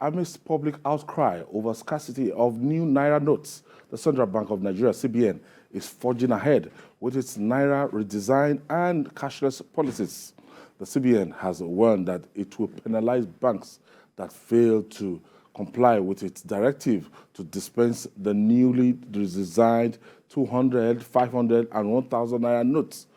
Amidst public outcry over scarcity of new Naira notes, the Central Bank of Nigeria, CBN, is forging ahead with its Naira redesign and cashless policies. The CBN has warned that it will penalize banks that fail to comply with its directive to dispense the newly redesigned 200, 500, and 1,000 Naira notes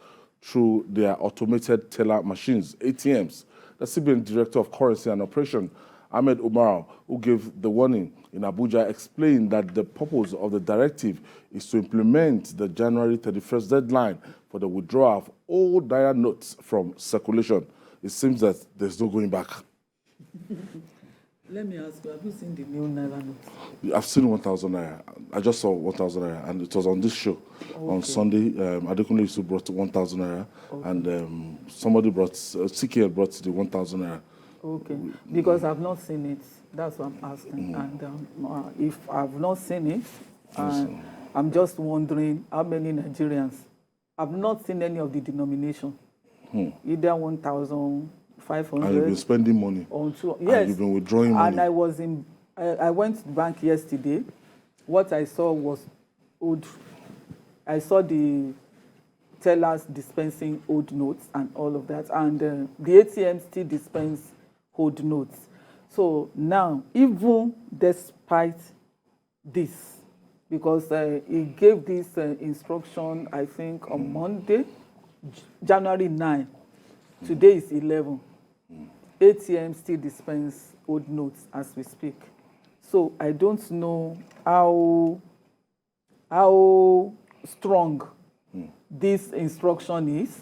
through their automated teller machines, ATMs. The CBN Director of Currency and Operation, Ahmed Umar, who gave the warning in Abuja, explained that the purpose of the directive is to implement the January 31st deadline for the withdrawal of old Naira notes from circulation. It seems that there's no going back. Let me ask you, have you seen the new Naira notes? I've seen 1,000 Naira. I just saw 1,000 Naira, and it was on this show. Okay. On Sunday, Adekunle Yusuf brought 1,000 Naira, okay. And somebody brought, CKL brought the 1,000 Naira. Okay, because I've not seen it. That's what I'm asking. And if I've not seen it, I'm just wondering how many Nigerians. I've not seen any of the denomination. Either 1,500. And you've been spending money. On two, yes. And you've been withdrawing money. And I went to the bank yesterday. What I saw was old. I saw the tellers dispensing old notes and all of that. And the ATM still dispense old notes. So now, even despite this, because he gave this instruction, I think, on Monday, January 9. Today is 11. ATM still dispense old notes as we speak. So I don't know how strong this instruction is.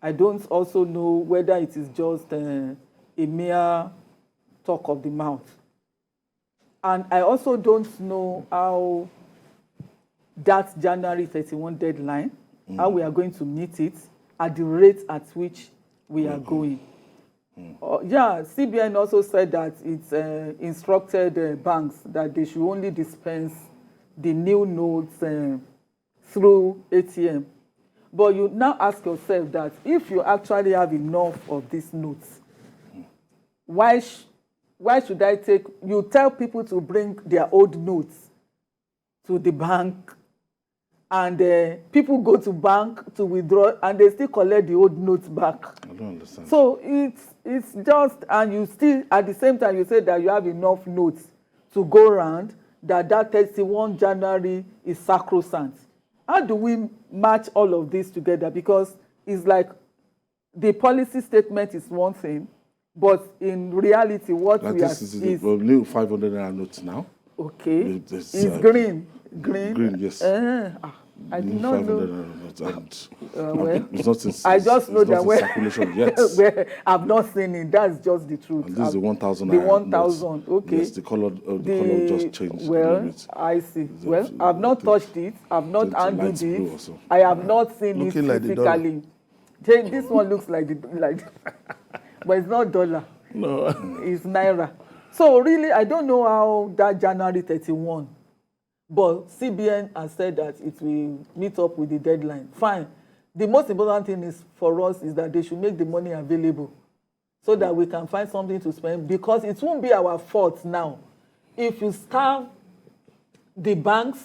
I don't also know whether it is just a mere talk of the mouth. And I also don't know how that January 31 deadline, how we are going to meet it at the rate at which we are going. Yeah, CBN also said that it's instructed banks that they should only dispense the new notes through ATM. But you now ask yourself that if you actually have enough of these notes, why should I take, you tell people to bring their old notes to the bank, and people go to bank to withdraw, and they still collect the old notes back. I don't understand. So it's just, and you still, at the same time, you say that you have enough notes to go around, that 31 January is sacrosanct. How do we match all of this together? Because it's like the policy statement is one thing, but in reality, what like we are is new 500 Naira notes now. Okay, it's green. Green, yes. I did not know. Well, it's not in, I just know that circulation yet. Where I've not seen it. That's just the truth. And this is the 1,000. The 1,000. Okay. Yes, the color just changed. Well, I see. Well, I've not touched it. I've not handled it. I have not seen it physically. This one looks like but it's not dollar. No, it's Naira. So really, I don't know how that January 31. But CBN has said that it will meet up with the deadline. Fine. The most important thing is for us is that they should make the money available so that we can find something to spend, because it won't be our fault now if you starve the banks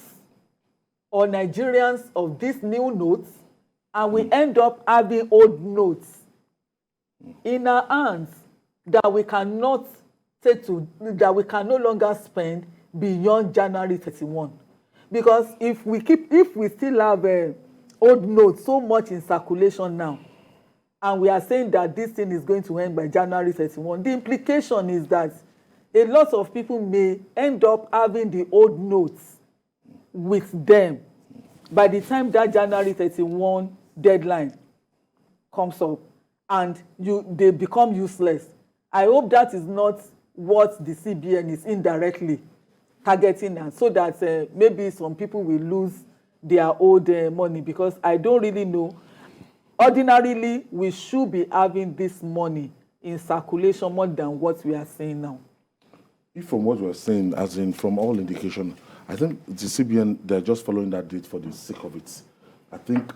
or Nigerians of these new notes and we end up having old notes in our hands that we cannot take to, that we can no longer spend beyond January 31. Because if we still have old notes so much in circulation now, and we are saying that this thing is going to end by January 31, the implication is that a lot of people may end up having the old notes with them by the time that January 31 deadline comes up, and they become useless. I hope that is not what the CBN is indirectly targeting us, so that maybe some people will lose their old money, because I don't really know. Ordinarily, we should be having this money in circulation more than what we are seeing now. If from what we are saying, as in from all indication, I think the CBN, they're just following that date for the sake of it. I think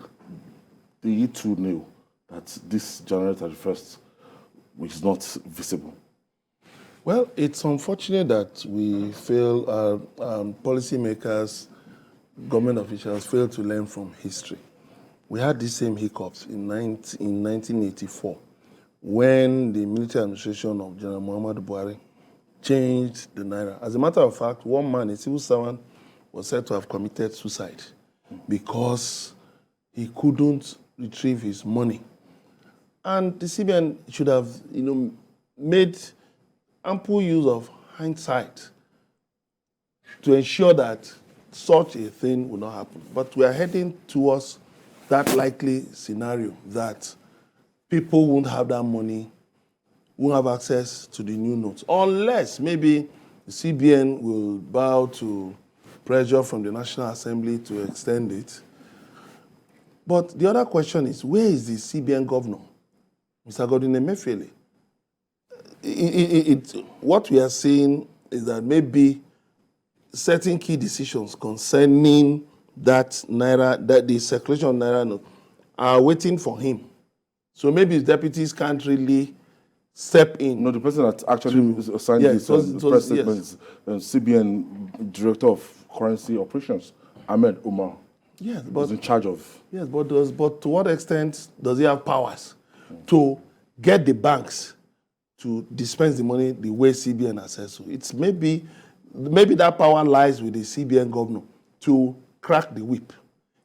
they too knew that this January 31st is not visible. Well, it's unfortunate that we fail, policymakers, government officials fail to learn from history. We had the same hiccups in 1984 when the military administration of General Muhammadu Buhari changed the Naira. As a matter of fact, one man, a civil servant, was said to have committed suicide because he couldn't retrieve his money. And the CBN should have, made ample use of hindsight to ensure that such a thing will not happen. But we are heading towards that likely scenario that people won't have that money, won't have access to the new notes, unless maybe the CBN will bow to pressure from the National Assembly to extend it. But the other question is, where is the CBN governor, Mr. Godwin Emefiele? What we are seeing is that maybe certain key decisions concerning that Naira, that the circulation of Naira note, are waiting for him. So maybe his deputies can't really step in. No, the person that actually signed this press statement is CBN Director of Currency Operations, Ahmed Umar. Yes, but in charge of. Yes, but to what extent does he have powers to get the banks to dispense the money the way CBN has said so? It's maybe that power lies with the CBN governor to crack the whip.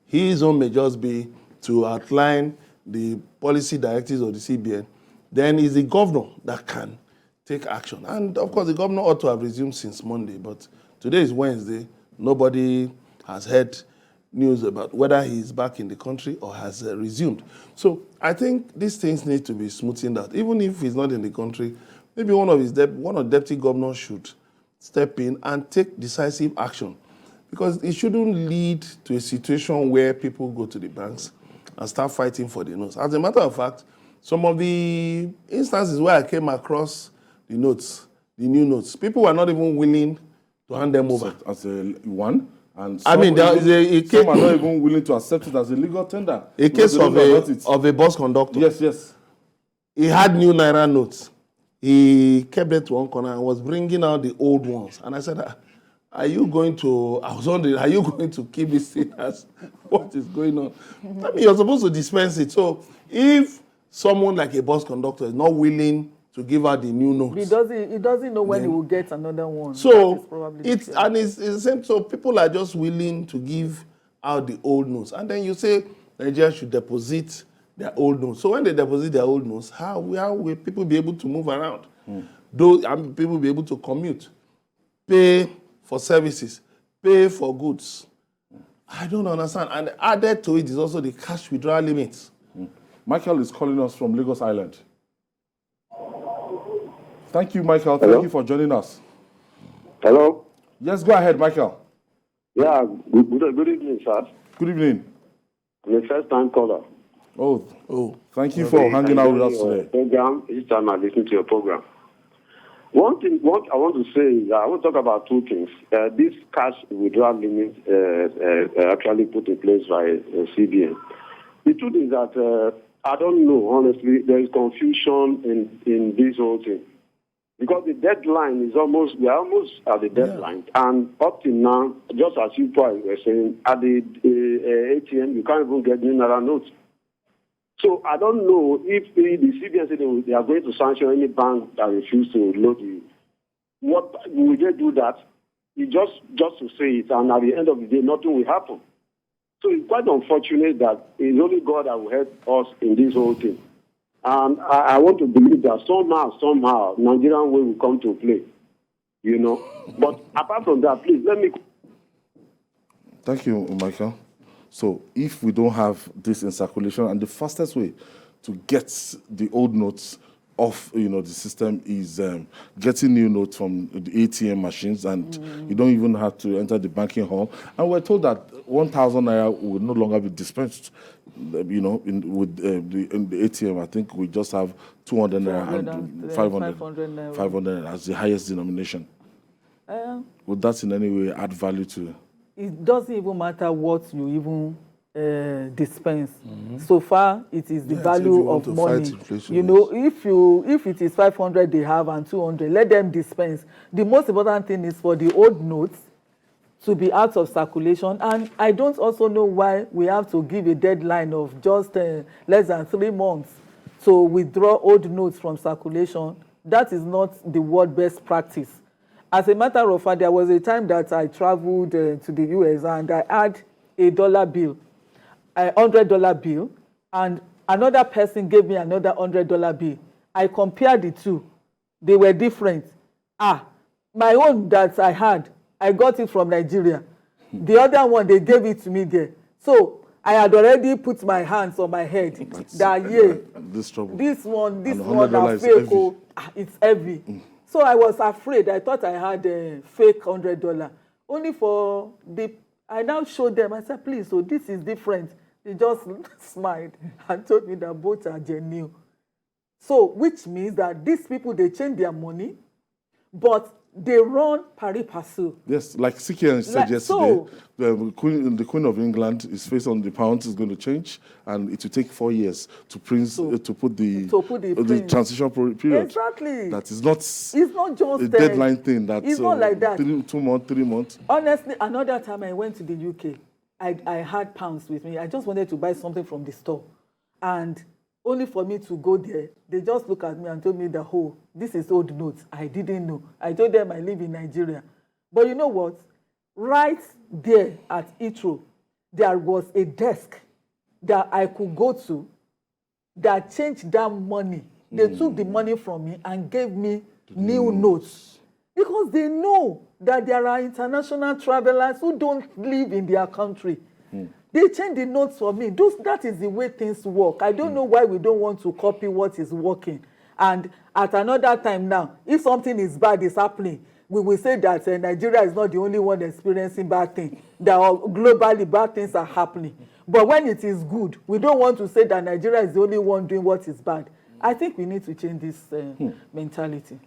His own may just be to outline the policy directives of the CBN. Then it's the governor that can take action. And of course, the governor ought to have resumed since Monday, but today is Wednesday. Nobody has heard news about whether he's back in the country or has resumed. So I think these things need to be smoothened out. Even if he's not in the country, maybe one of the deputy governors should step in and take decisive action, because it shouldn't lead to a situation where people go to the banks and start fighting for the notes. As a matter of fact, some of the instances where I came across the new notes, people were not even willing to hand them over. As a one? And I mean, there is a case. Some are not even willing to accept it as a legal tender. A case of a bus conductor. Yes. He had new Naira notes. He kept it to one corner and was bringing out the old ones. And I said, I was wondering, are you going to keep this thing as what is going on? I mean, you're supposed to dispense it. So if someone like a bus conductor is not willing to give out the new notes, he doesn't know when he will get another one. So it's the same. So people are just willing to give out the old notes, and then you say Nigeria should deposit their old notes. So when they deposit their old notes, how will people be able to move around? People will be able to commute, pay for services, pay for goods. I don't understand. And added to it is also the cash withdrawal limits. Michael is calling us from Lagos Island. Thank you, Michael. Hello? Thank you for joining us. Hello? Yes, go ahead, Michael. Yeah, good evening, sir. Good evening. I'm a first-time caller. Oh, thank you for hanging out with us today. Program, each time I listen to your program. What I want to say is I want to talk about two things. This cash withdrawal limit actually put in place by CBN. The truth is that I don't know, honestly, there is confusion in this whole thing. Because the deadline is we are almost at the deadline. Yeah. And up to now, just as you were saying, at the ATM, you can't even get new Naira notes. So I don't know if the CBN said they are going to sanction any bank that refuses to load the. What will they do that? It's just to say it, and at the end of the day, nothing will happen. So it's quite unfortunate that it's only God that will help us in this whole thing. And I want to believe that somehow, Nigerian way will come to play, But apart from that, please, let me... Thank you, Michael. So if we don't have this in circulation, and the fastest way to get the old notes off, the system is getting new notes from the ATM machines, and you don't even have to enter the banking hall. And we're told that 1,000 Naira will no longer be dispensed, in the ATM. I think we just have 200 Naira and 500 Naira as the highest denomination. Would that in any way add value to? It doesn't even matter what you even dispense. So far, it is the value of money. Inflation, If it is 500 they have and 200, let them dispense. The most important thing is for the old notes to be out of circulation. And I don't also know why we have to give a deadline of just less than 3 months to withdraw old notes from circulation. That is not the world best practice. As a matter of fact, there was a time that I traveled to the US and I had a dollar bill, a $100 bill, and another person gave me another $100 bill. I compared the two. They were different. My own that I had, I got it from Nigeria. The other one, they gave it to me there. So I had already put my hands on my head this one are fake. It's heavy. So I was afraid. I thought I had a fake $100. Only for I now showed them. I said, please, so this is different. They just smiled and told me that both are genuine. So, which means that these people, they change their money, but they run pari passu. Yes, like CBN said yesterday, the Queen of England is faced on the pound is going to change, and it will take 4 years to put the transition period. Exactly. That is not. It's not just a deadline thing. It's not like that. 2 months, 3 months. Honestly, another time I went to the UK, I had pounds with me. I just wanted to buy something from the store, and only for me to go there, they just look at me and told me that, oh, this is old notes. I didn't know. I told them I live in Nigeria. But you know what? Right there at Heathrow, there was a desk that I could go to that changed that money. They took the money from me and gave me new notes. Because they know that there are international travelers who don't live in their country. They change the notes for me. That is the way things work. I don't know why we don't want to copy what is working. And at another time now, if something is bad is happening, we will say that Nigeria is not the only one experiencing bad things. That globally bad things are happening. But when it is good, we don't want to say that Nigeria is the only one doing what is bad. I think we need to change this mentality.